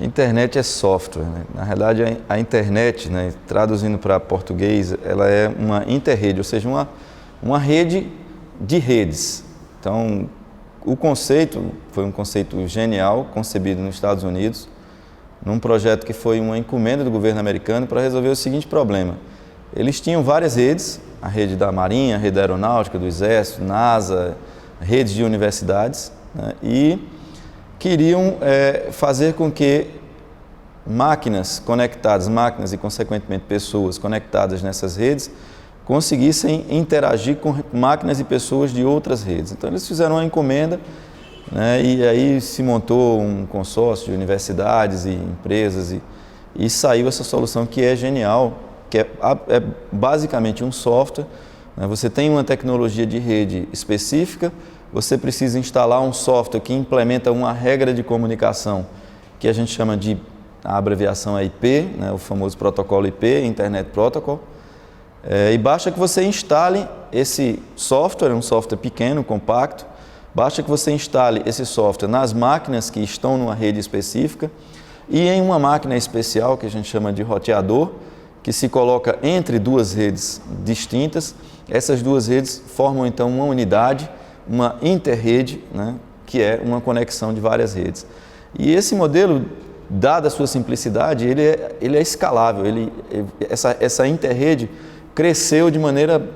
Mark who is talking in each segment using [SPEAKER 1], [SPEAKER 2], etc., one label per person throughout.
[SPEAKER 1] Internet é software, né? Na realidade, a internet, né, traduzindo para português, ela é uma interrede, ou seja, uma rede de redes. Então, o conceito foi um conceito genial, concebido nos Estados Unidos, num projeto que foi uma encomenda do governo americano para resolver o seguinte problema. Eles tinham várias redes, a rede da Marinha, a rede da Aeronáutica, do Exército, NASA, redes de universidades, né, e queriam fazer com que máquinas conectadas, máquinas e consequentemente pessoas conectadas nessas redes, conseguissem interagir com máquinas e pessoas de outras redes. Então eles fizeram uma encomenda, né, e aí se montou um consórcio de universidades e empresas e saiu essa solução que é genial, que é basicamente um software, né, você tem uma tecnologia de rede específica, você precisa instalar um software que implementa uma regra de comunicação que a gente chama de, a abreviação é IP, né, o famoso protocolo IP, Internet Protocol, e basta que você instale esse software, um software pequeno, compacto, basta que você instale esse software nas máquinas que estão numa rede específica e em uma máquina especial que a gente chama de roteador, que se coloca entre duas redes distintas. Essas duas redes formam então uma unidade, uma interrede, né, que é uma conexão de várias redes. E esse modelo, dada a sua simplicidade, ele é escalável, essa interrede cresceu de maneira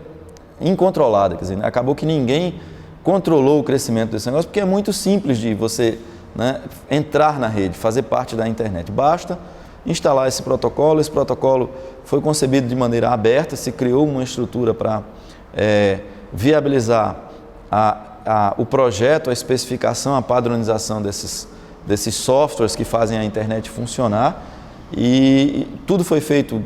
[SPEAKER 1] incontrolada, quer dizer, acabou que ninguém controlou o crescimento desse negócio, porque é muito simples de você, né, entrar na rede, fazer parte da internet. Basta instalar esse protocolo foi concebido de maneira aberta, se criou uma estrutura para viabilizar o projeto, a especificação, a padronização desses softwares que fazem a internet funcionar, e tudo foi feito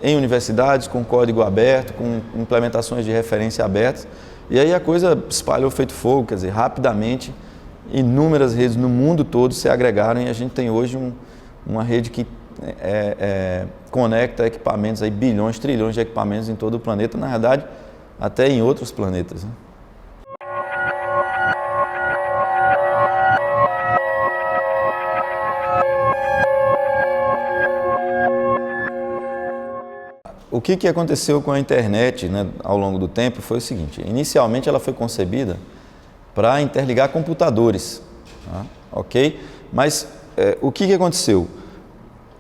[SPEAKER 1] em universidades, com código aberto, com implementações de referência abertas, e aí a coisa espalhou feito fogo, quer dizer, rapidamente, inúmeras redes no mundo todo se agregaram e a gente tem hoje uma rede que conecta equipamentos, aí, bilhões, trilhões de equipamentos em todo o planeta, na verdade, até em outros planetas, né? O que aconteceu com a internet, né, ao longo do tempo foi o seguinte: inicialmente ela foi concebida para interligar computadores, tá? Ok? Mas o que aconteceu?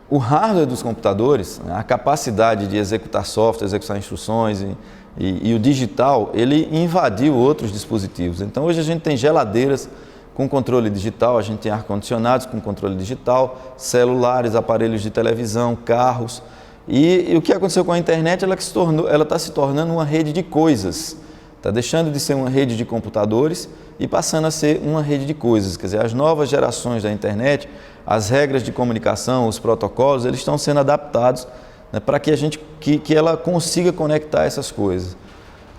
[SPEAKER 1] O hardware dos computadores, a capacidade de executar software, executar instruções e o digital, ele invadiu outros dispositivos. Então hoje a gente tem geladeiras com controle digital, a gente tem ar-condicionados com controle digital, celulares, aparelhos de televisão, carros. E o que aconteceu com a internet? Ela está se tornando uma rede de coisas. Está deixando de ser uma rede de computadores e passando a ser uma rede de coisas. Quer dizer, as novas gerações da internet, as regras de comunicação, os protocolos, eles estão sendo adaptados, né, para que ela consiga conectar essas coisas.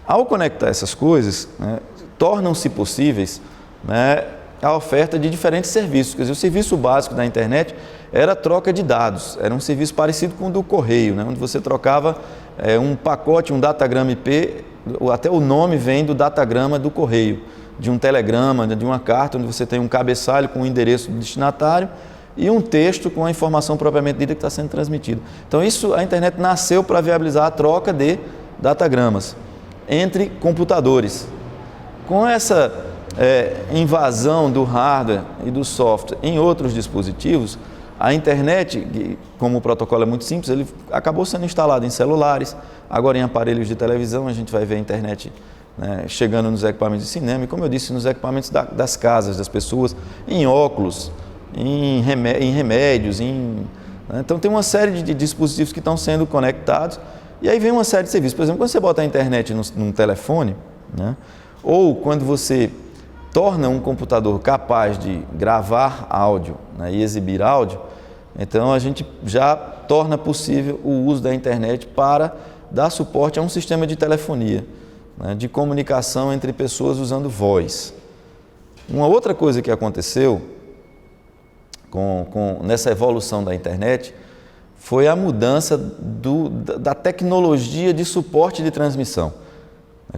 [SPEAKER 1] Ao conectar essas coisas, né, tornam-se possíveis, né, a oferta de diferentes serviços. Quer dizer, o serviço básico da internet era a troca de dados, era um serviço parecido com o do correio, né, onde você trocava um pacote, um datagrama IP, até o nome vem do datagrama do correio, de um telegrama, de uma carta, onde você tem um cabeçalho com o endereço do destinatário e um texto com a informação propriamente dita que está sendo transmitida. Então a internet nasceu para viabilizar a troca de datagramas entre computadores. Com essa invasão do hardware e do software em outros dispositivos, a internet, como o protocolo é muito simples, ele acabou sendo instalado em celulares, agora em aparelhos de televisão. A gente vai ver a internet, né, chegando nos equipamentos de cinema e, como eu disse, nos equipamentos das casas das pessoas, em óculos, em remédios, né? Então tem uma série de dispositivos que estão sendo conectados e aí vem uma série de serviços. Por exemplo, quando você bota a internet num telefone, né, ou quando você torna um computador capaz de gravar áudio, né, e exibir áudio, então a gente já torna possível o uso da internet para dar suporte a um sistema de telefonia, né, de comunicação entre pessoas usando voz. Uma outra coisa que aconteceu nessa evolução da internet foi a mudança da tecnologia de suporte de transmissão.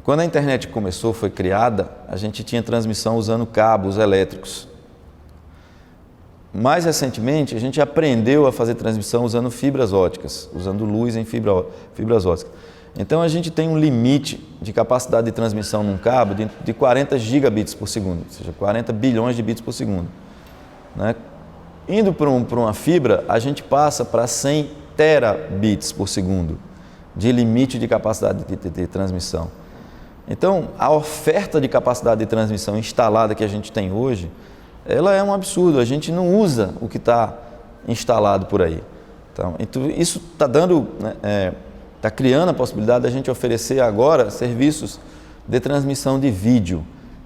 [SPEAKER 1] Quando a internet foi criada, a gente tinha transmissão usando cabos elétricos. mais recentemente, a gente aprendeu a fazer transmissão usando fibras óticas, usando luz em fibras óticas. Então, a gente tem um limite de capacidade de transmissão num cabo de 40 gigabits por segundo, ou seja, 40 bilhões de bits por segundo. Né? Indo para uma fibra, a gente passa para 100 terabits por segundo de limite de capacidade de transmissão. Então, a oferta de capacidade de transmissão instalada que a gente tem hoje, ela é um absurdo, a gente não usa o que está instalado por aí. Então isso está dando, está criando a possibilidade da gente oferecer agora serviços de transmissão de vídeo.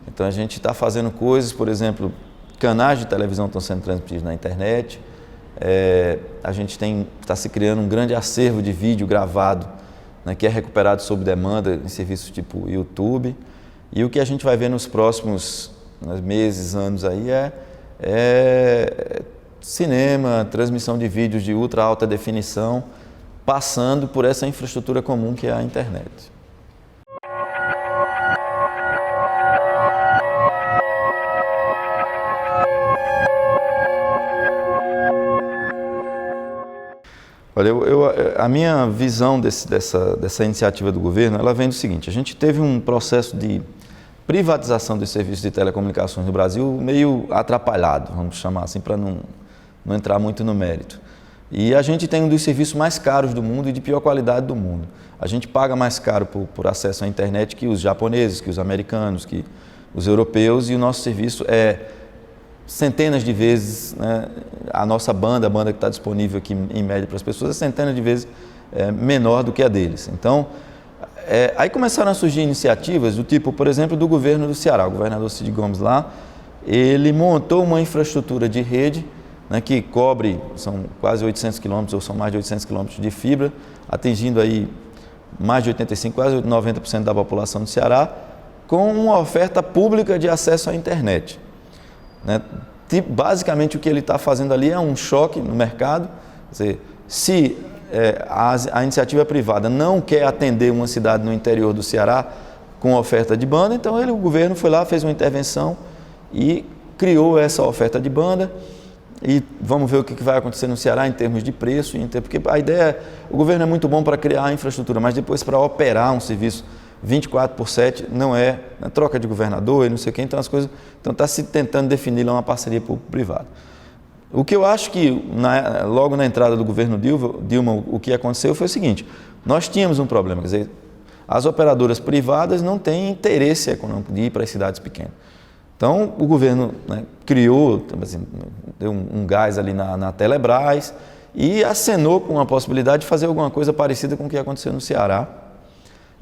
[SPEAKER 1] Então a gente está fazendo coisas, por exemplo, canais de televisão estão sendo transmitidos na internet, a gente está se criando um grande acervo de vídeo gravado, né, que é recuperado sob demanda em serviços tipo YouTube, e o que a gente vai ver nos próximos meses, anos aí é cinema, transmissão de vídeos de ultra alta definição, passando por essa infraestrutura comum que é a internet. Olha, a minha visão dessa iniciativa do governo, ela vem do seguinte: a gente teve um processo de privatização dos serviços de telecomunicações no Brasil meio atrapalhado, vamos chamar assim, para não entrar muito no mérito. E a gente tem um dos serviços mais caros do mundo e de pior qualidade do mundo. A gente paga mais caro por acesso à internet que os japoneses, que os americanos, que os europeus, e o nosso serviço é centenas de vezes, né, a nossa banda, a banda que está disponível aqui em média para as pessoas, é centenas de vezes menor do que a deles. Então, aí começaram a surgir iniciativas do tipo, por exemplo, do governo do Ceará. O governador Cid Gomes lá, ele montou uma infraestrutura de rede, né, que cobre, são quase 800 quilômetros, ou são mais de 800 quilômetros de fibra, atingindo aí mais de 85%, quase 90% da população do Ceará, com uma oferta pública de acesso à internet. Né? Basicamente, o que ele está fazendo ali é um choque no mercado. Quer dizer, se a iniciativa privada não quer atender uma cidade no interior do Ceará com oferta de banda, então o governo foi lá, fez uma intervenção e criou essa oferta de banda. E vamos ver o que vai acontecer no Ceará em termos de preço, porque a ideia o governo é muito bom para criar a infraestrutura, mas depois para operar um serviço 24/7 não é, né, troca de governador e não sei o que, então as coisas, então está se tentando definir lá uma parceria público-privada. O que eu acho que logo na entrada do governo Dilma, o que aconteceu foi o seguinte: nós tínhamos um problema, quer dizer, as operadoras privadas não têm interesse econômico de ir para as cidades pequenas. Então o governo, né, criou, assim, deu um gás ali na Telebrás e acenou com a possibilidade de fazer alguma coisa parecida com o que aconteceu no Ceará.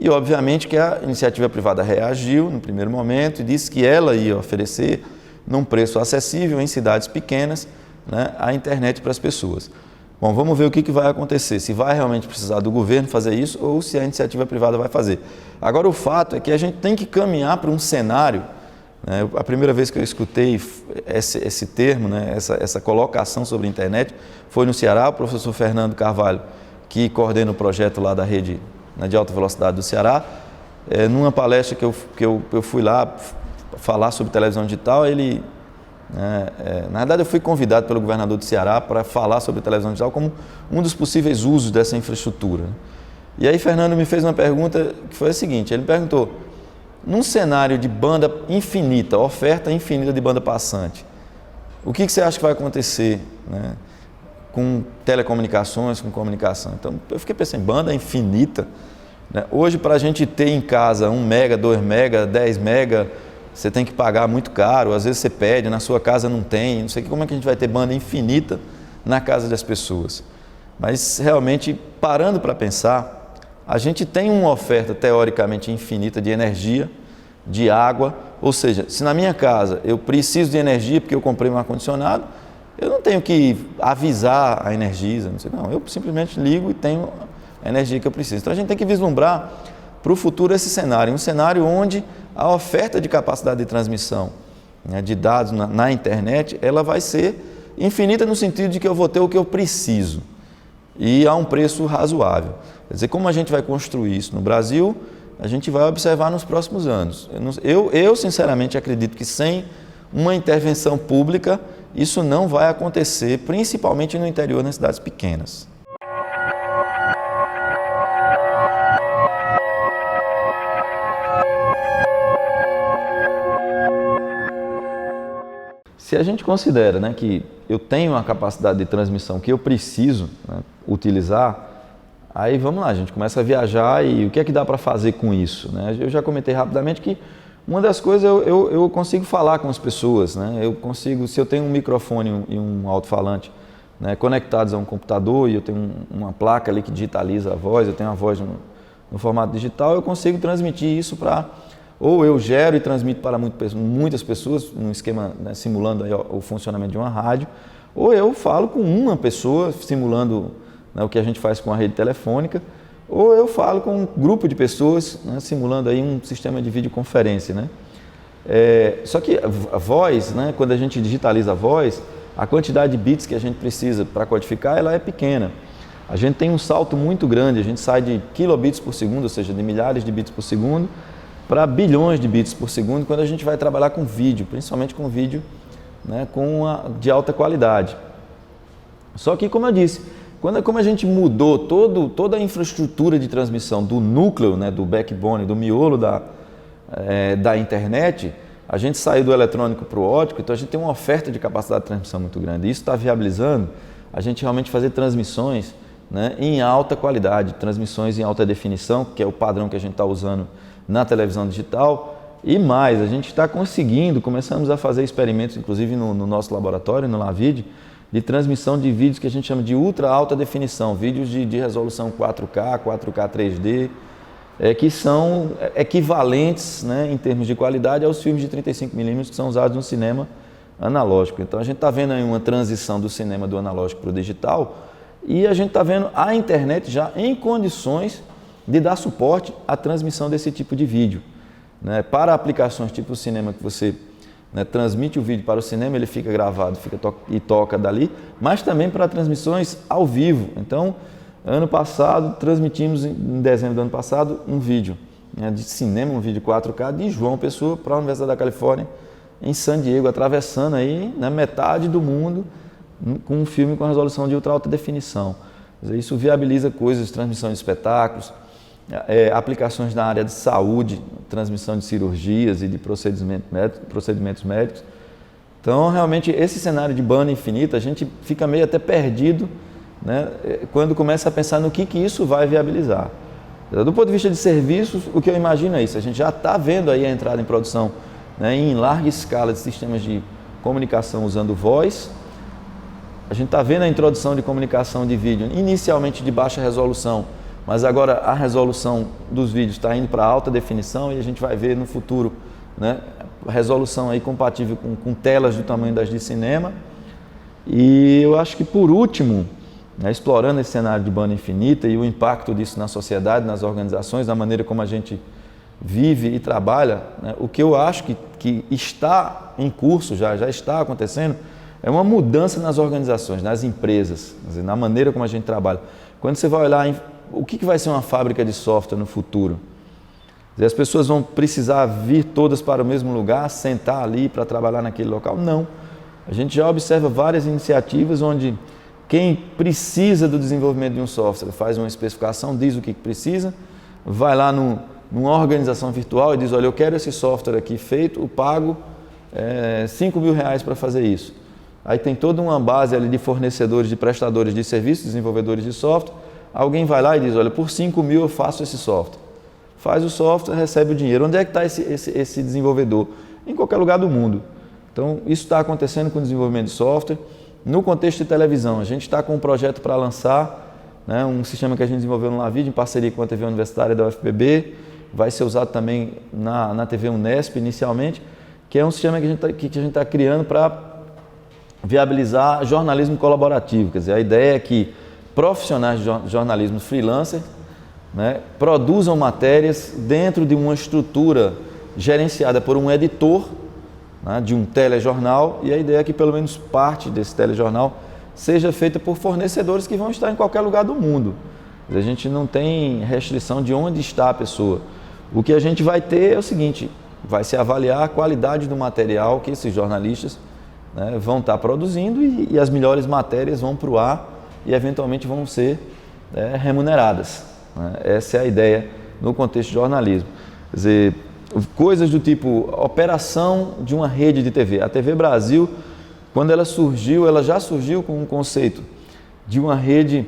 [SPEAKER 1] E, obviamente, que a iniciativa privada reagiu no primeiro momento e disse que ela ia oferecer, num preço acessível, em cidades pequenas, né, a internet para as pessoas. Bom, vamos ver o que vai acontecer, se vai realmente precisar do governo fazer isso ou se a iniciativa privada vai fazer. Agora, o fato é que a gente tem que caminhar para um cenário, né, a primeira vez que eu escutei esse termo, né, essa colocação sobre a internet, foi no Ceará. O professor Fernando Carvalho, que coordena o projeto lá da rede de alta velocidade do Ceará, numa palestra que eu fui lá falar sobre televisão digital, na verdade eu fui convidado pelo governador do Ceará para falar sobre televisão digital como um dos possíveis usos dessa infraestrutura. E aí Fernando me fez uma pergunta que foi a seguinte: ele me perguntou, num cenário de banda infinita, oferta infinita de banda passante, o que você acha que vai acontecer, né, com telecomunicações, com comunicação? Então eu fiquei pensando, banda infinita, né? Hoje, para a gente ter em casa 1 mega, 2 mega, 10 mega, você tem que pagar muito caro, às vezes você pede, na sua casa não tem, não sei como é que a gente vai ter banda infinita na casa das pessoas. Mas realmente, parando para pensar, a gente tem uma oferta teoricamente infinita de energia, de água, ou seja, se na minha casa eu preciso de energia porque eu comprei um ar-condicionado, eu não tenho que avisar a Energisa, não, eu simplesmente ligo e tenho a energia que eu preciso. Então a gente tem que vislumbrar para o futuro esse cenário, um cenário onde a oferta de capacidade de transmissão, né, de dados na internet, ela vai ser infinita no sentido de que eu vou ter o que eu preciso e a um preço razoável. Quer dizer, como a gente vai construir isso no Brasil, a gente vai observar nos próximos anos. Eu sinceramente acredito que sem uma intervenção pública, isso não vai acontecer, principalmente no interior, nas cidades pequenas. Se a gente considera, né, que eu tenho uma capacidade de transmissão que eu preciso, né, utilizar, aí vamos lá, a gente começa a viajar e o que é que dá para fazer com isso? Né? Eu já comentei rapidamente que uma das coisas eu consigo falar com as pessoas, né? Eu consigo, se eu tenho um microfone e um alto-falante, né, conectados a um computador e eu tenho uma placa ali que digitaliza a voz, eu tenho a voz no formato digital, eu consigo transmitir isso para... Ou eu gero e transmito para muitas pessoas, num esquema, né, simulando aí o funcionamento de uma rádio, ou eu falo com uma pessoa, simulando, né, o que a gente faz com a rede telefônica, ou eu falo com um grupo de pessoas, né, simulando aí um sistema de videoconferência. Né? Só que a voz, né, quando a gente digitaliza a voz, a quantidade de bits que a gente precisa para codificar ela é pequena. A gente tem um salto muito grande, a gente sai de kilobits por segundo, ou seja, de milhares de bits por segundo, para bilhões de bits por segundo quando a gente vai trabalhar com vídeo, principalmente com vídeo, né, de alta qualidade. Só que, como eu disse, como a gente mudou toda a infraestrutura de transmissão do núcleo, né, do backbone, do miolo da internet, a gente saiu do eletrônico para o óptico, então a gente tem uma oferta de capacidade de transmissão muito grande. Isso está viabilizando a gente realmente fazer transmissões, né, em alta qualidade, transmissões em alta definição, que é o padrão que a gente está usando na televisão digital, e mais, a gente está conseguindo, começamos a fazer experimentos, inclusive no nosso laboratório, no LAVID, de transmissão de vídeos que a gente chama de ultra alta definição, vídeos de resolução 4K, 4K 3D, que são equivalentes, né, em termos de qualidade aos filmes de 35mm que são usados no cinema analógico. Então a gente está vendo aí uma transição do cinema do analógico para o digital, e a gente está vendo a internet já em condições de dar suporte à transmissão desse tipo de vídeo. Né? Para aplicações tipo o cinema, que você, né, transmite o vídeo para o cinema, ele fica gravado e toca dali, mas também para transmissões ao vivo. Então, ano passado, transmitimos, em dezembro do ano passado, um vídeo, né, de cinema, um vídeo 4K de João Pessoa para a Universidade da Califórnia, em San Diego, atravessando aí, né, metade do mundo com um filme com resolução de ultra alta definição. Isso viabiliza coisas, transmissão de espetáculos, aplicações na área de saúde, transmissão de cirurgias e de procedimentos médicos. Então, realmente, esse cenário de banda infinita, a gente fica meio até perdido, né, quando começa a pensar no que isso vai viabilizar. Do ponto de vista de serviços, o que eu imagino é isso. A gente já está vendo aí a entrada em produção, né, em larga escala de sistemas de comunicação usando voz. A gente está vendo a introdução de comunicação de vídeo, inicialmente de baixa resolução, mas agora a resolução dos vídeos está indo para alta definição, e a gente vai ver no futuro, né, a resolução aí compatível com telas do tamanho das de cinema. E eu acho que, por último, né, explorando esse cenário de banda infinita e o impacto disso na sociedade, nas organizações, na maneira como a gente vive e trabalha, né, o que eu acho que está em curso, já está acontecendo, é uma mudança nas organizações, nas empresas, quer dizer, na maneira como a gente trabalha. Quando você vai olhar o que vai ser uma fábrica de software no futuro? Quer dizer, as pessoas vão precisar vir todas para o mesmo lugar, sentar ali para trabalhar naquele local? Não. A gente já observa várias iniciativas onde quem precisa do desenvolvimento de um software faz uma especificação, diz o que precisa, vai lá numa organização virtual e diz, olha, eu quero esse software aqui feito, eu pago R$5.000 para fazer isso. Aí tem toda uma base ali de fornecedores, de prestadores de serviços, desenvolvedores de software. Alguém vai lá e diz, olha, por R$5.000 eu faço esse software. Faz o software, recebe o dinheiro. Onde é que está esse desenvolvedor? Em qualquer lugar do mundo. Então, isso está acontecendo com o desenvolvimento de software. No contexto de televisão, a gente está com um projeto para lançar, né, um sistema que a gente desenvolveu no LAVID, em parceria com a TV Universitária da UFPB, vai ser usado também na TV Unesp inicialmente, que é um sistema que a gente está criando para viabilizar jornalismo colaborativo. Quer dizer, a ideia é que profissionais de jornalismo freelancer, né, produzam matérias dentro de uma estrutura gerenciada por um editor, né, de um telejornal, e a ideia é que pelo menos parte desse telejornal seja feita por fornecedores que vão estar em qualquer lugar do mundo. Quer dizer, a gente não tem restrição de onde está a pessoa. O que a gente vai ter é o seguinte, vai se avaliar a qualidade do material que esses jornalistas, né, vão estar produzindo e as melhores matérias vão para o ar e eventualmente vão ser remuneradas. Né? Essa é a ideia no contexto de jornalismo. Quer dizer, coisas do tipo operação de uma rede de TV. A TV Brasil, quando ela surgiu, ela já surgiu com um conceito de uma rede,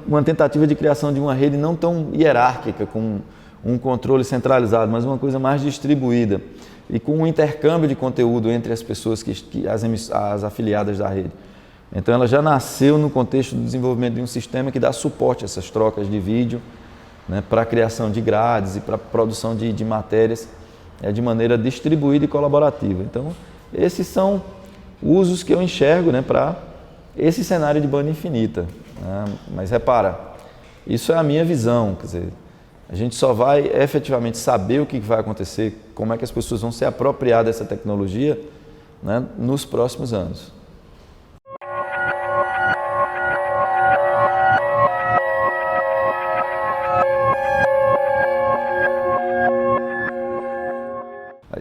[SPEAKER 1] uma tentativa de criação de uma rede não tão hierárquica, com um controle centralizado, mas uma coisa mais distribuída e com um intercâmbio de conteúdo entre as pessoas, as afiliadas da rede. Então ela já nasceu no contexto do desenvolvimento de um sistema que dá suporte a essas trocas de vídeo, né, para a criação de grades e para a produção de matérias de maneira distribuída e colaborativa. Então esses são usos que eu enxergo, né, para esse cenário de banda infinita. Né? Mas repara, isso é a minha visão, quer dizer, a gente só vai efetivamente saber o que vai acontecer, como é que as pessoas vão se apropriar dessa tecnologia, né, nos próximos anos.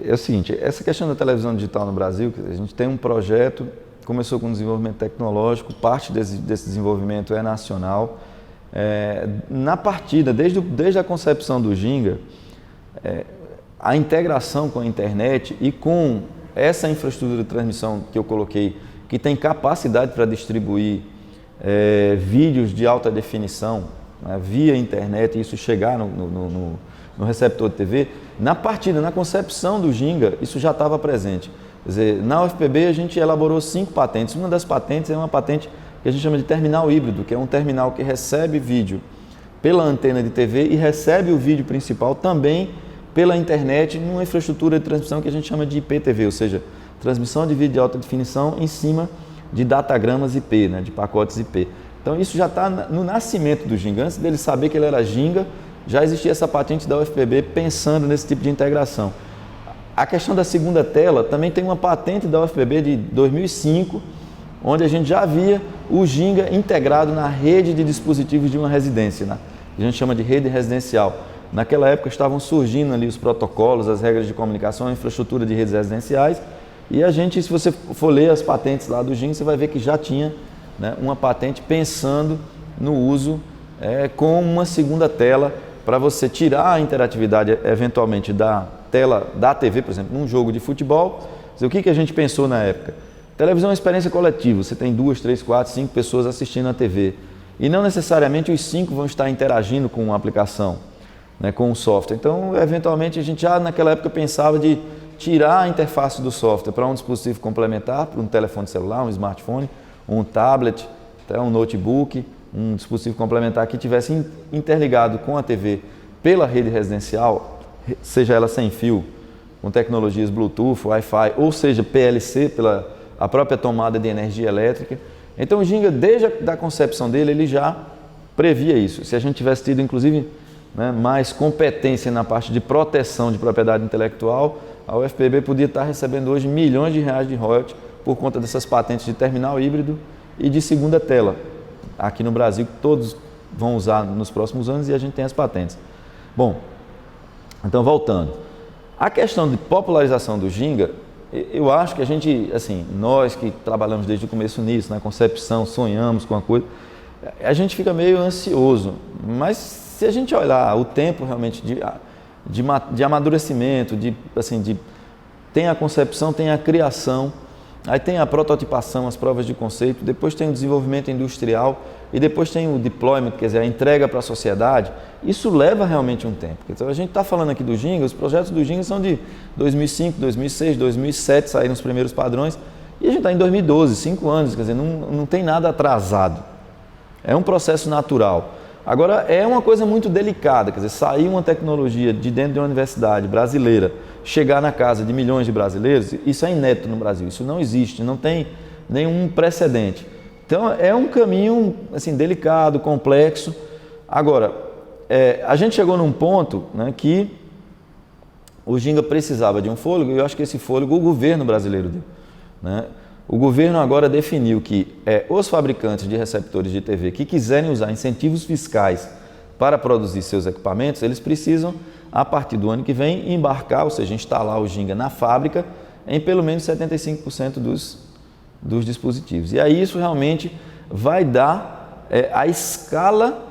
[SPEAKER 1] É o seguinte, essa questão da televisão digital no Brasil, a gente tem um projeto, começou com desenvolvimento tecnológico, parte desse desenvolvimento é nacional. Na partida, desde a concepção do Ginga, a integração com a internet e com essa infraestrutura de transmissão que eu coloquei, que tem capacidade para distribuir vídeos de alta definição, né, via internet e isso chegar no receptor de TV, na partida, na concepção do Ginga, isso já estava presente. Quer dizer, na UFPB a gente elaborou 5 patentes. Uma das patentes é uma patente que a gente chama de terminal híbrido, que é um terminal que recebe vídeo pela antena de TV e recebe o vídeo principal também pela internet numa infraestrutura de transmissão que a gente chama de IPTV, ou seja, transmissão de vídeo de alta definição em cima de datagramas IP, né, de pacotes IP. Então isso já está no nascimento do Ginga. Antes dele saber que ele era Ginga, já existia essa patente da UFPB pensando nesse tipo de integração. A questão da segunda tela também tem uma patente da UFPB de 2005, onde a gente já via o Ginga integrado na rede de dispositivos de uma residência, né? A gente chama de rede residencial. Naquela época estavam surgindo ali os protocolos, as regras de comunicação, a infraestrutura de redes residenciais, e a gente, se você for ler as patentes lá do Ginga, você vai ver que já tinha, né, uma patente pensando no uso com uma segunda tela para você tirar a interatividade eventualmente da tela da TV, por exemplo, num jogo de futebol. O que a gente pensou na época? Televisão é uma experiência coletiva, você tem 2, 3, 4, 5 pessoas assistindo a TV e não necessariamente os 5 vão estar interagindo com a aplicação, né, com o software. Então, eventualmente, a gente já naquela época pensava de tirar a interface do software para um dispositivo complementar, para um telefone celular, um smartphone, um tablet, até um notebook, um dispositivo complementar que tivesse interligado com a TV pela rede residencial, seja ela sem fio, com tecnologias Bluetooth, Wi-Fi, ou seja, PLC, pela a própria tomada de energia elétrica. Então o Ginga, desde a concepção dele, ele já previa isso. Se a gente tivesse tido, inclusive, né, mais competência na parte de proteção de propriedade intelectual, a UFPB podia estar recebendo hoje milhões de reais de royalties por conta dessas patentes de terminal híbrido e de segunda tela. Aqui no Brasil, todos vão usar nos próximos anos e a gente tem as patentes. Bom, então voltando. A questão de popularização do Ginga, eu acho que a gente, assim, nós que trabalhamos desde o começo nisso, na concepção, sonhamos com a coisa, a gente fica meio ansioso. Mas se a gente olhar o tempo realmente de amadurecimento, tem a concepção, tem a criação, aí tem a prototipação, as provas de conceito, depois tem o desenvolvimento industrial e depois tem o deployment, quer dizer, a entrega para a sociedade. Isso leva realmente um tempo. Então a gente está falando aqui do Ginga, os projetos do Ginga são de 2005, 2006, 2007, saíram os primeiros padrões e a gente está em 2012, 5 anos, quer dizer, não tem nada atrasado. É um processo natural. Agora, é uma coisa muito delicada, quer dizer, sair uma tecnologia de dentro de uma universidade brasileira, chegar na casa de milhões de brasileiros, isso é inédito no Brasil, isso não existe, não tem nenhum precedente. Então, é um caminho assim, delicado, complexo. Agora, a gente chegou num ponto, né, que o Ginga precisava de um fôlego, e eu acho que esse fôlego o governo brasileiro deu, né? O governo agora definiu que os fabricantes de receptores de TV que quiserem usar incentivos fiscais para produzir seus equipamentos, eles precisam a partir do ano que vem, embarcar, ou seja, instalar o Ginga na fábrica em pelo menos 75% dos dispositivos. E aí isso realmente vai dar a escala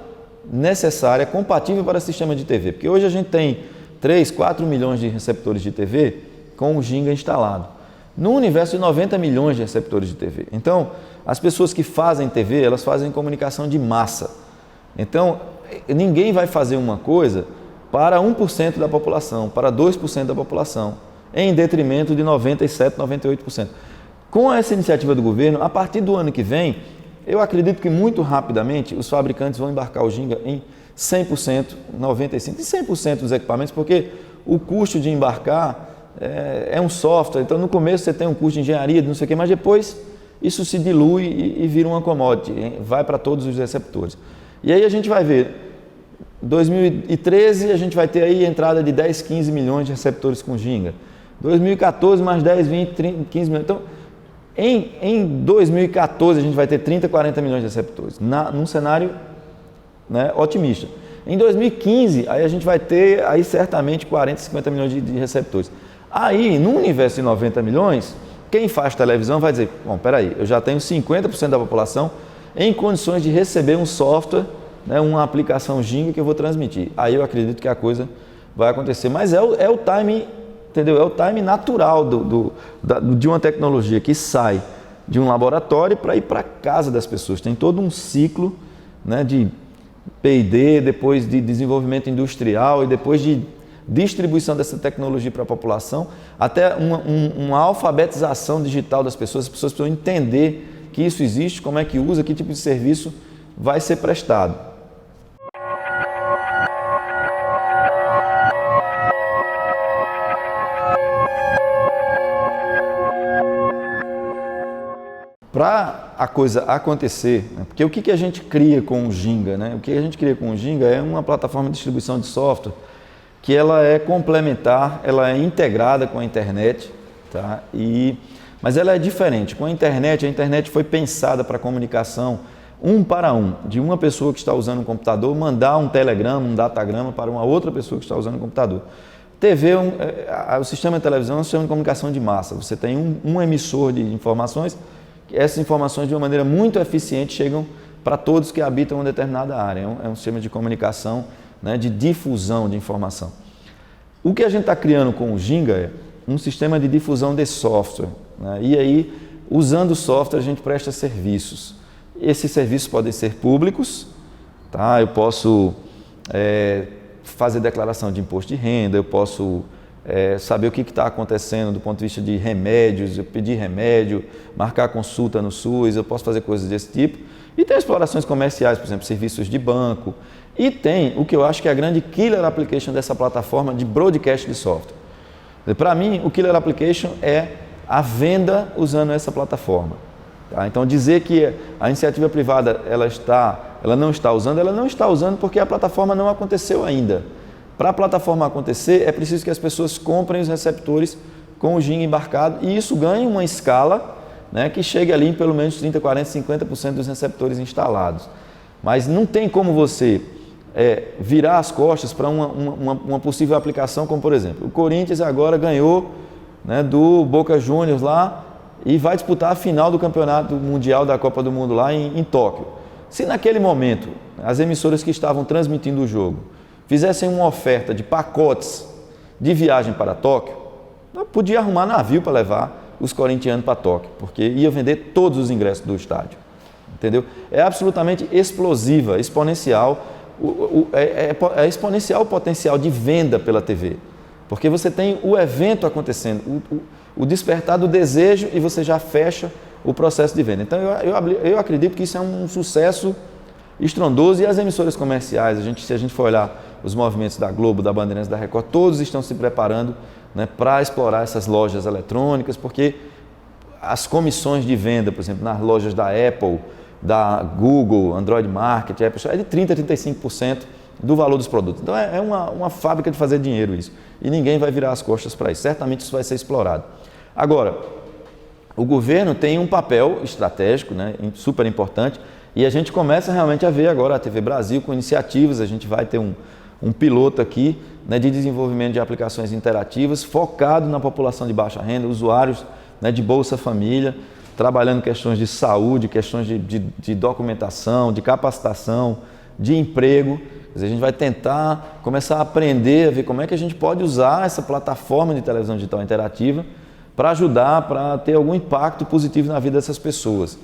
[SPEAKER 1] necessária, compatível para o sistema de TV. Porque hoje a gente tem 3, 4 milhões de receptores de TV com o Ginga instalado. No universo de 90 milhões de receptores de TV. Então, as pessoas que fazem TV, elas fazem comunicação de massa. Então, ninguém vai fazer uma coisa para 1% da população, para 2% da população, em detrimento de 97%, 98%. Com essa iniciativa do governo, a partir do ano que vem, eu acredito que muito rapidamente os fabricantes vão embarcar o Ginga em 100%, 95% e 100% dos equipamentos, porque o custo de embarcar é um software. Então, no começo você tem um custo de engenharia, não sei o quê, mas depois isso se dilui e vira uma commodity, vai para todos os receptores. E aí a gente vai ver, 2013 a gente vai ter aí entrada de 10, 15 milhões de receptores com Ginga. 2014 mais 10, 20, 30, 15 milhões. Então, em 2014 a gente vai ter 30, 40 milhões de receptores, num cenário, né, otimista. Em 2015, aí a gente vai ter aí certamente 40, 50 milhões de receptores. Aí, no universo de 90 milhões, quem faz televisão vai dizer, bom, peraí, eu já tenho 50% da população em condições de receber um software, né, uma aplicação Ginga que eu vou transmitir. Aí eu acredito que a coisa vai acontecer. Mas é o timing, entendeu? É o timing natural de uma tecnologia que sai de um laboratório para ir para a casa das pessoas. Tem todo um ciclo, né, de P&D, depois de desenvolvimento industrial e depois de distribuição dessa tecnologia para a população, até uma alfabetização digital das pessoas. As pessoas precisam entender que isso existe, como é que usa, que tipo de serviço vai ser prestado. Para a coisa acontecer, né, porque o que a gente cria com o Ginga? Né? O que a gente cria com o Ginga é uma plataforma de distribuição de software que ela é complementar, ela é integrada com a internet, tá? Mas ela é diferente. Com a internet foi pensada para comunicação um para um, de uma pessoa que está usando um computador, mandar um telegrama, um datagrama para uma outra pessoa que está usando um computador. TV, o sistema de televisão é um sistema de comunicação de massa. Você tem um emissor de informações, essas informações de uma maneira muito eficiente chegam para todos que habitam uma determinada área. É um sistema de comunicação, né, de difusão de informação. O que a gente está criando com o Ginga é um sistema de difusão de software, né? E aí, usando o software, a gente presta serviços. Esses serviços podem ser públicos, tá? Eu posso fazer declaração de imposto de renda, eu posso saber o que está acontecendo do ponto de vista de remédios, eu pedir remédio, marcar consulta no SUS, eu posso fazer coisas desse tipo. E tem explorações comerciais, por exemplo, serviços de banco. E tem o que eu acho que é a grande killer application dessa plataforma de broadcast de software. Para mim, o killer application é a venda usando essa plataforma. Tá? Então, dizer que a iniciativa privada ela não está usando porque a plataforma não aconteceu ainda. Para a plataforma acontecer, é preciso que as pessoas comprem os receptores com o Ginga embarcado e isso ganhe uma escala, né, que chegue ali em pelo menos 30, 40, 50% dos receptores instalados. Mas não tem como você virar as costas para uma possível aplicação, como por exemplo, o Corinthians agora ganhou, né, do Boca Juniors lá e vai disputar a final do Campeonato Mundial da Copa do Mundo lá em Tóquio. Se naquele momento as emissoras que estavam transmitindo o jogo fizessem uma oferta de pacotes de viagem para Tóquio, eu podia arrumar navio para levar os corintianos para Tóquio, porque ia vender todos os ingressos do estádio. Entendeu? É absolutamente explosiva, exponencial, é exponencial o potencial de venda pela TV, porque você tem o evento acontecendo, o despertar do desejo e você já fecha o processo de venda. Então eu acredito que isso é um sucesso estrondoso e as emissoras comerciais, se a gente for olhar os movimentos da Globo, da Bandeirantes, da Record, todos estão se preparando, né, para explorar essas lojas eletrônicas, porque as comissões de venda, por exemplo, nas lojas da Apple, da Google, Android Market, Apple, é de 30% a 35% do valor dos produtos. Então é uma fábrica de fazer dinheiro isso. E ninguém vai virar as costas para isso. Certamente isso vai ser explorado. Agora, o governo tem um papel estratégico, né, super importante, e a gente começa realmente a ver agora a TV Brasil com iniciativas. A gente vai ter um piloto aqui, né, de desenvolvimento de aplicações interativas focado na população de baixa renda, usuários, né, de Bolsa Família, trabalhando questões de saúde, questões de documentação, de capacitação, de emprego. Quer dizer, a gente vai tentar começar a aprender, a ver como é que a gente pode usar essa plataforma de televisão digital interativa para ajudar, para ter algum impacto positivo na vida dessas pessoas.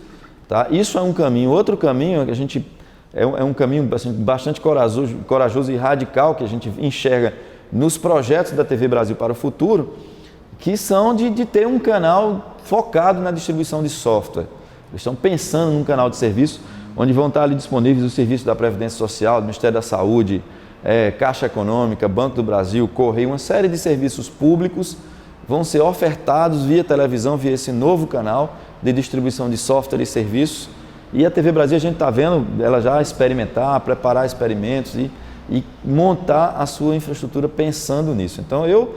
[SPEAKER 1] Tá? Isso é um caminho. Outro caminho é que a gente é um caminho assim, bastante corajoso e radical que a gente enxerga nos projetos da TV Brasil para o Futuro, que são de ter um canal focado na distribuição de software. Eles estão pensando num canal de serviço onde vão estar ali disponíveis os serviços da Previdência Social, do Ministério da Saúde, Caixa Econômica, Banco do Brasil, Correio, uma série de serviços públicos vão ser ofertados via televisão, via esse novo canal de distribuição de software e serviços. E a TV Brasil, a gente está vendo ela já experimentar, preparar experimentos e montar a sua infraestrutura pensando nisso. Então, eu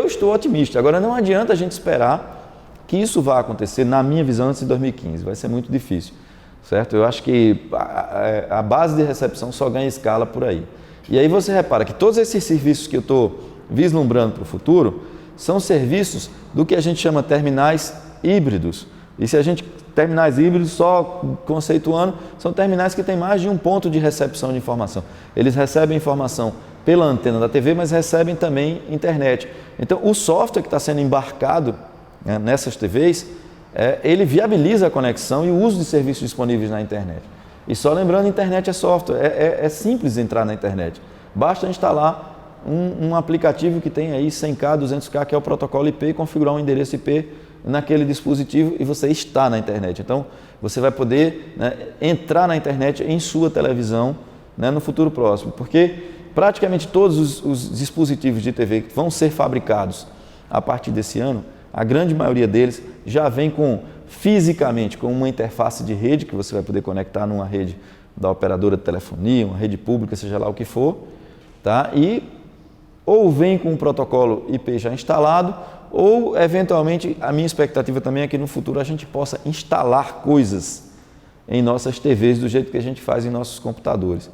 [SPEAKER 1] estou otimista. Agora, não adianta a gente esperar que isso vá acontecer, na minha visão, antes de 2015. Vai ser muito difícil, certo? Eu acho que a base de recepção só ganha escala por aí. E aí você repara que todos esses serviços que eu estou vislumbrando para o futuro são serviços do que a gente chama terminais híbridos. E se a gente terminais híbridos, só conceituando, são terminais que têm mais de um ponto de recepção de informação. Eles recebem informação pela antena da TV, mas recebem também internet. Então, o software que está sendo embarcado, né, nessas TVs, ele viabiliza a conexão e o uso de serviços disponíveis na internet. E só lembrando, internet é software, é simples entrar na internet. Basta instalar um aplicativo que tem aí 100K, 200K, que é o protocolo IP, e configurar um endereço IP naquele dispositivo e você está na internet. Então, você vai poder, né, entrar na internet em sua televisão, né, no futuro próximo, porque praticamente todos os dispositivos de TV que vão ser fabricados a partir desse ano, a grande maioria deles já vem fisicamente com uma interface de rede que você vai poder conectar numa rede da operadora de telefonia, uma rede pública, seja lá o que for, tá? E ou vem com um protocolo IP já instalado, ou, eventualmente, a minha expectativa também é que no futuro a gente possa instalar coisas em nossas TVs do jeito que a gente faz em nossos computadores.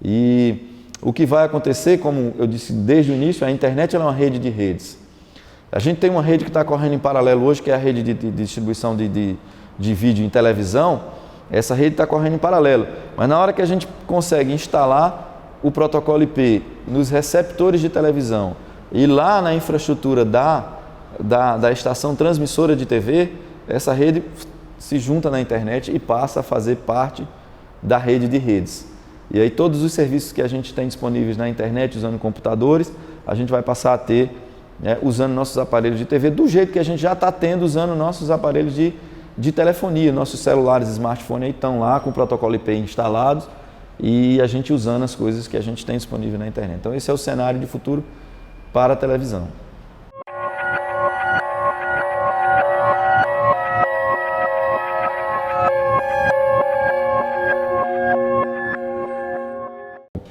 [SPEAKER 1] E o que vai acontecer, como eu disse desde o início, a internet é uma rede de redes. A gente tem uma rede que está correndo em paralelo hoje, que é a rede de distribuição de vídeo em televisão. Essa rede está correndo em paralelo. Mas na hora que a gente consegue instalar o protocolo IP nos receptores de televisão e lá na infraestrutura da estação transmissora de TV, essa rede se junta na internet e passa a fazer parte da rede de redes. E aí todos os serviços que a gente tem disponíveis na internet, usando computadores, a gente vai passar a ter, né, usando nossos aparelhos de TV, do jeito que a gente já está tendo usando nossos aparelhos de telefonia. Nossos celulares, smartphones aí estão lá com o protocolo IP instalados e a gente usando as coisas que a gente tem disponível na internet. Então esse é o cenário de futuro para a televisão.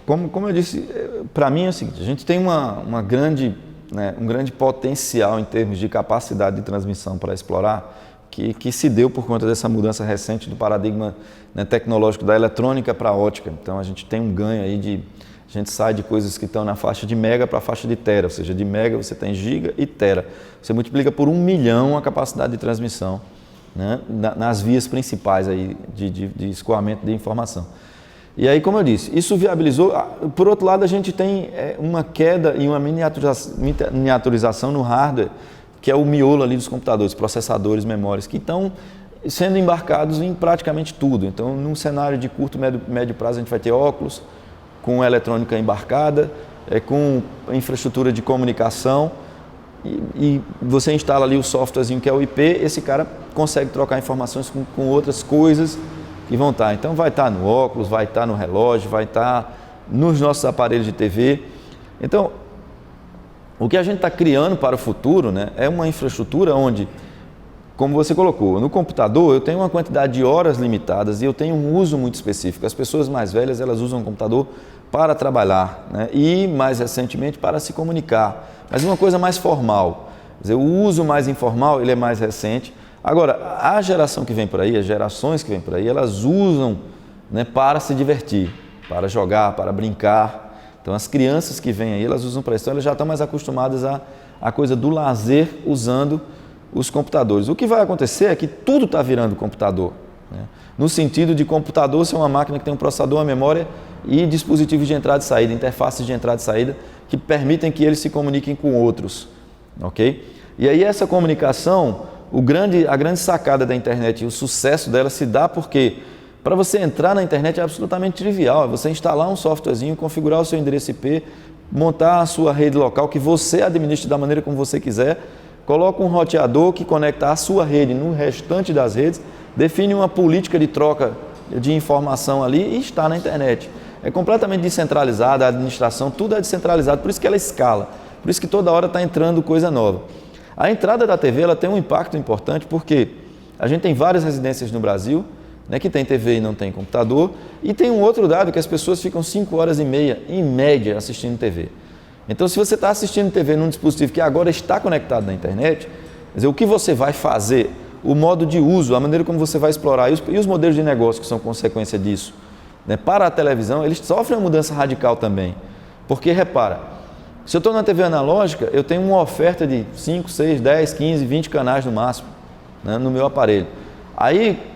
[SPEAKER 1] Como eu disse, para mim é o seguinte, a gente tem um grande potencial em termos de capacidade de transmissão para explorar, que se deu por conta dessa mudança recente do paradigma, né, tecnológico da eletrônica para a ótica. Então a gente tem um ganho aí a gente sai de coisas que estão na faixa de mega para a faixa de tera, ou seja, de mega você tem giga e tera. Você multiplica por 1 milhão a capacidade de transmissão, né, nas vias principais aí de escoamento de informação. E aí, como eu disse, isso viabilizou. Por outro lado, a gente tem uma queda e uma miniaturização no hardware, que é o miolo ali dos computadores, processadores, memórias, que estão sendo embarcados em praticamente tudo. Então, num cenário de curto, médio prazo, a gente vai ter óculos com eletrônica embarcada, com infraestrutura de comunicação, e você instala ali o softwarezinho que é o IP, esse cara consegue trocar informações com outras coisas que vão estar. Então vai estar no óculos, vai estar no relógio, vai estar nos nossos aparelhos de TV. Então, o que a gente está criando para o futuro, né, é uma infraestrutura onde, como você colocou, no computador eu tenho uma quantidade de horas limitadas e eu tenho um uso muito específico. As pessoas mais velhas, elas usam o computador para trabalhar, né, e, mais recentemente, para se comunicar. Mas uma coisa mais formal. Quer dizer, o uso mais informal, ele é mais recente. Agora, a geração que vem por aí, as gerações que vêm por aí, elas usam, né, para se divertir, para jogar, para brincar. Então as crianças que vêm aí, elas usam para isso, então elas já estão mais acostumadas à coisa do lazer usando os computadores. O que vai acontecer é que tudo está virando computador, né? No sentido de computador ser uma máquina que tem um processador, uma memória e dispositivos de entrada e saída, interfaces de entrada e saída que permitem que eles se comuniquem com outros, ok? E aí essa comunicação, a grande sacada da internet e o sucesso dela se dá porque para você entrar na internet é absolutamente trivial, é você instalar um softwarezinho, configurar o seu endereço IP, montar a sua rede local que você administre da maneira como você quiser, coloca um roteador que conecta a sua rede no restante das redes, define uma política de troca de informação ali e está na internet. É completamente descentralizada, a administração, tudo é descentralizado, por isso que ela escala, por isso que toda hora está entrando coisa nova. A entrada da TV ela tem um impacto importante porque a gente tem várias residências no Brasil, né, que tem TV e não tem computador, e tem um outro dado que as pessoas ficam 5 horas e meia, em média, assistindo TV. Então, se você está assistindo TV num dispositivo que agora está conectado na internet, quer dizer, o que você vai fazer, o modo de uso, a maneira como você vai explorar e os modelos de negócio que são consequência disso, né, para a televisão, eles sofrem uma mudança radical também. Porque, repara, se eu estou na TV analógica, eu tenho uma oferta de 5, 6, 10, 15, 20 canais no máximo, né, no meu aparelho. Aí,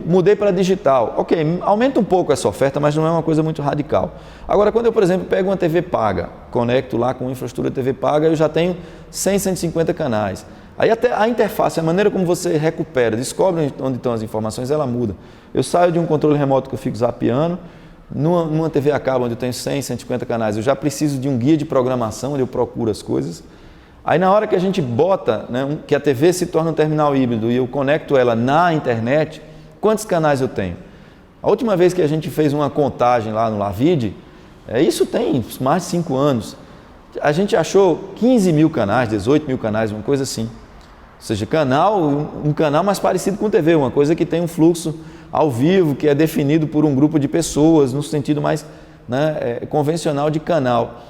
[SPEAKER 1] mudei para digital. Ok, aumenta um pouco essa oferta, mas não é uma coisa muito radical. Agora, quando eu, por exemplo, pego uma TV paga, conecto lá com infraestrutura TV paga, eu já tenho 100, 150 canais. Aí até a interface, a maneira como você recupera, descobre onde estão as informações, ela muda. Eu saio de um controle remoto que eu fico zapeando, numa TV a cabo onde eu tenho 100, 150 canais, eu já preciso de um guia de programação, onde eu procuro as coisas. Aí na hora que a gente bota, né, que a TV se torna um terminal híbrido e eu conecto ela na internet, quantos canais eu tenho? A última vez que a gente fez uma contagem lá no Lavide, isso tem mais de 5 anos, a gente achou 15 mil canais, 18 mil canais, uma coisa assim. Ou seja, um canal mais parecido com TV, uma coisa que tem um fluxo ao vivo, que é definido por um grupo de pessoas, no sentido mais, né, convencional de canal.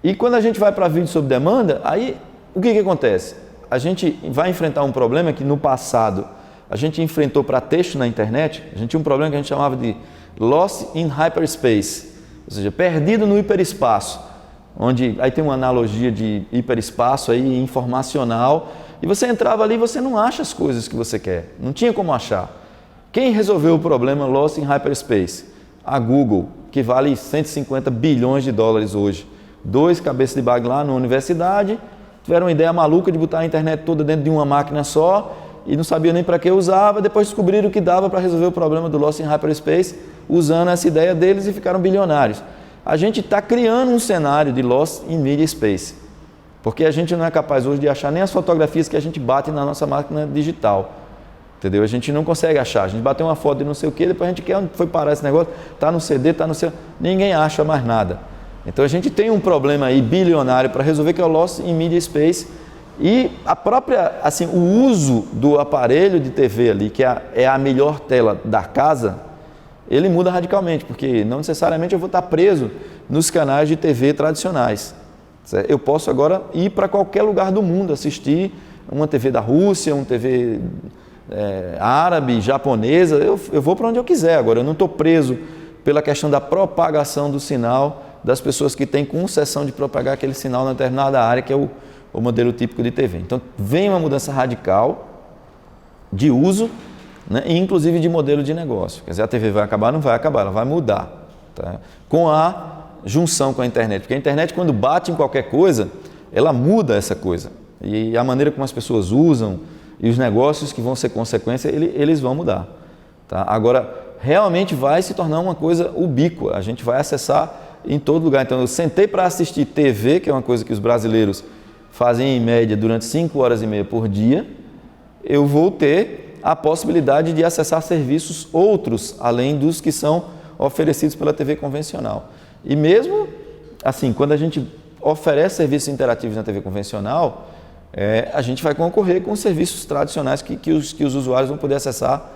[SPEAKER 1] E quando a gente vai para vídeo sob demanda, aí o que acontece? A gente vai enfrentar um problema que no passado a gente enfrentou para texto na internet, a gente tinha um problema que a gente chamava de loss in hyperspace, ou seja, perdido no hiperespaço, onde aí tem uma analogia de hiperespaço aí informacional, e você entrava ali e você não acha as coisas que você quer, não tinha como achar. Quem resolveu o problema loss in hyperspace? A Google, que vale 150 bilhões de dólares hoje. 2 cabeças de bag lá na universidade, tiveram uma ideia maluca de botar a internet toda dentro de uma máquina só e não sabia nem para que usava, depois descobriram que dava para resolver o problema do Loss in Hyperspace usando essa ideia deles e ficaram bilionários. A gente está criando um cenário de Loss in Media Space, porque a gente não é capaz hoje de achar nem as fotografias que a gente bate na nossa máquina digital. Entendeu? A gente não consegue achar, a gente bateu uma foto de não sei o que, depois a gente quer onde foi parar esse negócio, está no CD, está no CD, ninguém acha mais nada. Então a gente tem um problema aí bilionário para resolver que é o Loss in Media Space e a própria, assim, o uso do aparelho de TV ali, que é a melhor tela da casa, ele muda radicalmente, porque não necessariamente eu vou estar preso nos canais de TV tradicionais. Certo? Eu posso agora ir para qualquer lugar do mundo assistir uma TV da Rússia, uma TV árabe, japonesa, eu vou para onde eu quiser agora, eu não estou preso pela questão da propagação do sinal das pessoas que têm concessão de propagar aquele sinal na determinada área, que é o modelo típico de TV. Então, vem uma mudança radical de uso, né, e inclusive de modelo de negócio. Quer dizer, a TV vai acabar? Não vai acabar, ela vai mudar. Tá? Com a junção com a internet. Porque a internet, quando bate em qualquer coisa, ela muda essa coisa. E a maneira como as pessoas usam e os negócios que vão ser consequência, eles vão mudar. Tá? Agora, realmente vai se tornar uma coisa ubíqua. A gente vai acessar em todo lugar. Então, eu sentei para assistir TV, que é uma coisa que os brasileiros fazem em média durante 5 horas e meia por dia, eu vou ter a possibilidade de acessar serviços outros, além dos que são oferecidos pela TV convencional. E mesmo assim, quando a gente oferece serviços interativos na TV convencional, a gente vai concorrer com os serviços tradicionais que os usuários vão poder acessar,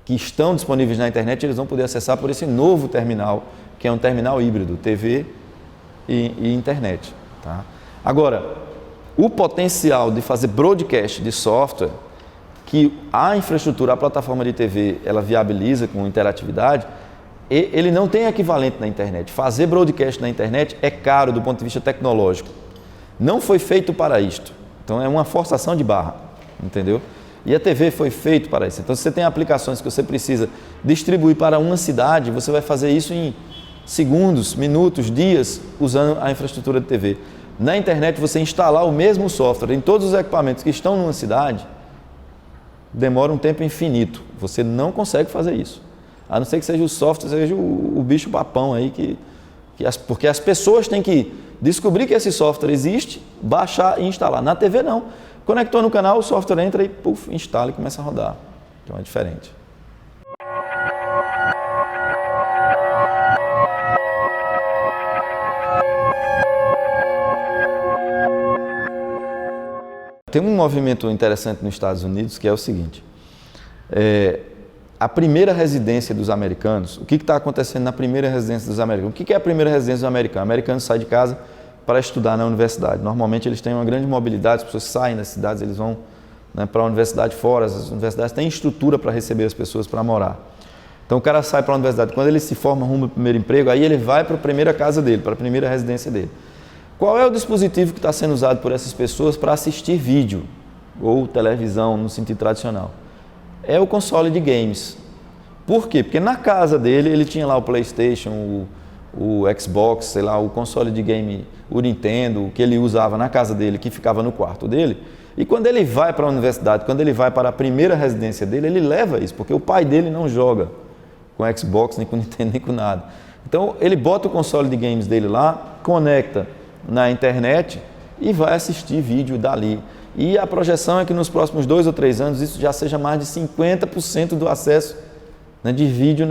[SPEAKER 1] que estão disponíveis na internet, eles vão poder acessar por esse novo terminal, que é um terminal híbrido, TV e internet. Tá? Agora, o potencial de fazer broadcast de software, que a infraestrutura, a plataforma de TV, ela viabiliza com interatividade, ele não tem equivalente na internet. Fazer broadcast na internet é caro do ponto de vista tecnológico. Não foi feito para isto. Então é uma forçação de barra, entendeu? E a TV foi feito para isso. Então se você tem aplicações que você precisa distribuir para uma cidade, você vai fazer isso em segundos, minutos, dias, usando a infraestrutura de TV. Na internet, você instalar o mesmo software em todos os equipamentos que estão numa cidade, demora um tempo infinito. Você não consegue fazer isso. A não ser que seja o software, seja o bicho papão aí, porque as pessoas têm que descobrir que esse software existe, baixar e instalar. Na TV não. Conectou no canal, o software entra e puff, instala e começa a rodar. Então é diferente. Tem um movimento interessante nos Estados Unidos que é o seguinte, a primeira residência dos americanos, o que está acontecendo na primeira residência dos americanos? O que é a primeira residência dos americanos? O americano sai de casa para estudar na universidade. Normalmente eles têm uma grande mobilidade, as pessoas saem das cidades, eles vão, né, para a universidade fora, as universidades têm estrutura para receber as pessoas para morar. Então o cara sai para a universidade, quando ele se forma rumo ao primeiro emprego, aí ele vai para a primeira casa dele, para a primeira residência dele. Qual é o dispositivo que está sendo usado por essas pessoas para assistir vídeo ou televisão no sentido tradicional? É o console de games. Por quê? Porque na casa dele ele tinha lá o PlayStation, o Xbox, sei lá, o console de game, o Nintendo, que ele usava na casa dele, que ficava no quarto dele. E quando ele vai para a universidade, quando ele vai para a primeira residência dele, ele leva isso, porque o pai dele não joga com Xbox, nem com Nintendo, nem com nada. Então ele bota o console de games dele lá, conecta na internet e vai assistir vídeo dali. E a projeção é que nos próximos 2 ou 3 anos isso já seja mais de 50% do acesso, né, de vídeo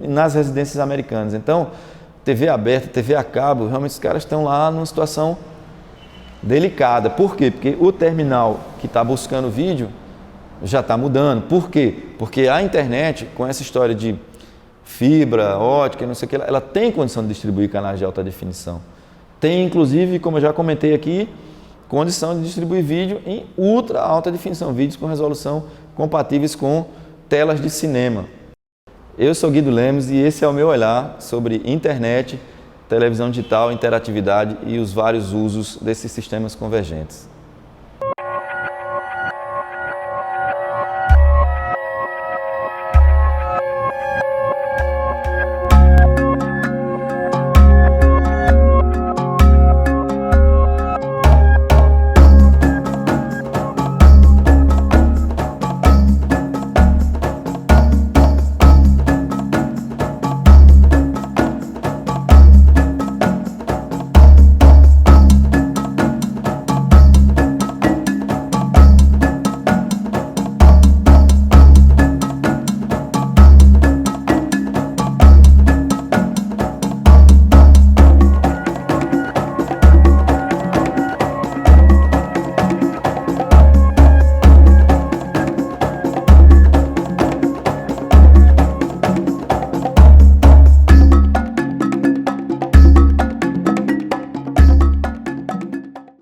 [SPEAKER 1] nas residências americanas. Então, TV aberta, TV a cabo, realmente os caras estão lá numa situação delicada. Por quê? Porque o terminal que está buscando vídeo já está mudando. Por quê? Porque a internet, com essa história de fibra, ótica, não sei o que, ela tem condição de distribuir canais de alta definição. Tem, inclusive, como eu já comentei aqui, condição de distribuir vídeo em ultra alta definição, vídeos com resolução compatíveis com telas de cinema. Eu sou Guido Lemos e esse é o meu olhar sobre internet, televisão digital, interatividade e os vários usos desses sistemas convergentes.